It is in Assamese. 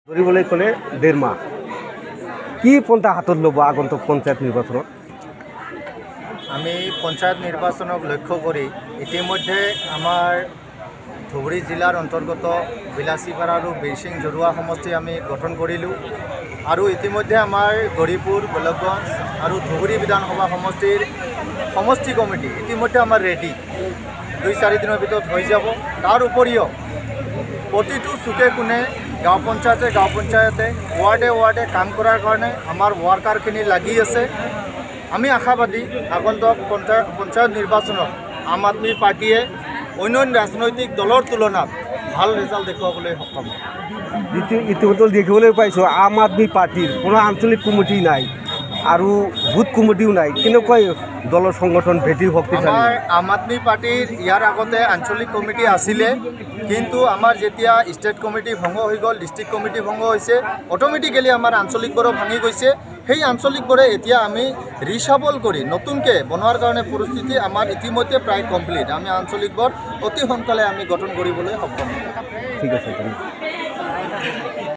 ধৰিবলৈ ক'লে 1.5 মাহ কি পন্থা হাতত ল'ব আগন্তুক পঞ্চায়ত নিৰ্বাচনত? আমি পঞ্চায়ত নিৰ্বাচনক লক্ষ্য কৰি ইতিমধ্যে আমাৰ ধুবুৰী জিলাৰ অন্তৰ্গত বিলাসীপাৰা আৰু বীৰসিং জৰুৱা সমষ্টি আমি গঠন কৰিলোঁ আৰু ইতিমধ্যে আমাৰ গৌৰীপুৰ গোলকগঞ্জ আৰু ধুবুৰী বিধানসভা সমষ্টিৰ সমষ্টি কমিটি ইতিমধ্যে আমাৰ ৰেডি 2-4 দিনৰ ভিতৰত হৈ যাব। তাৰ উপৰিও প্ৰতিটো চুকে কোণে গাঁও পঞ্চায়তে ৱাৰ্ডে কাম কৰাৰ কাৰণে আমাৰ ৱাৰ্কাৰখিনি লাগি আছে। আমি আশাবাদী আগন্তুক পঞ্চায়ত নিৰ্বাচনত আম আদমি পাৰ্টিয়ে অন্য ৰাজনৈতিক দলৰ তুলনাত ভাল ৰিজাল্ট দেখুৱাবলৈ সক্ষম হ'ব। ইতিমধ্যে দেখিবলৈ পাইছোঁ আম আদমি পাৰ্টিৰ কোনো আঞ্চলিক কমিটি নাই আৰু বুথ কমিটিও নাই। কেনেকুৱা দলৰ সংগঠন ভেটি শক্তিশালী? আমাৰ আম আদমি পাৰ্টিৰ ইয়াৰ আগতে আঞ্চলিক কমিটি আছিলে, কিন্তু আমাৰ যেতিয়া ষ্টেট কমিটি ভংগ হৈ গ'ল, ডিষ্ট্ৰিক্ট কমিটি ভংগ হৈছে, অট'মেটিকেলি আমাৰ আঞ্চলিকবোৰো ভাঙি গৈছে। সেই আঞ্চলিকবোৰে এতিয়া আমি ৰিচাবল কৰি নতুনকৈ বনোৱাৰ কাৰণে পৰিস্থিতি আমাৰ ইতিমধ্যে প্ৰায় কমপ্লিট। আমি আঞ্চলিকবোৰ অতি সোনকালে আমি গঠন কৰিবলৈ সক্ষম হ'ম। ঠিক আছে।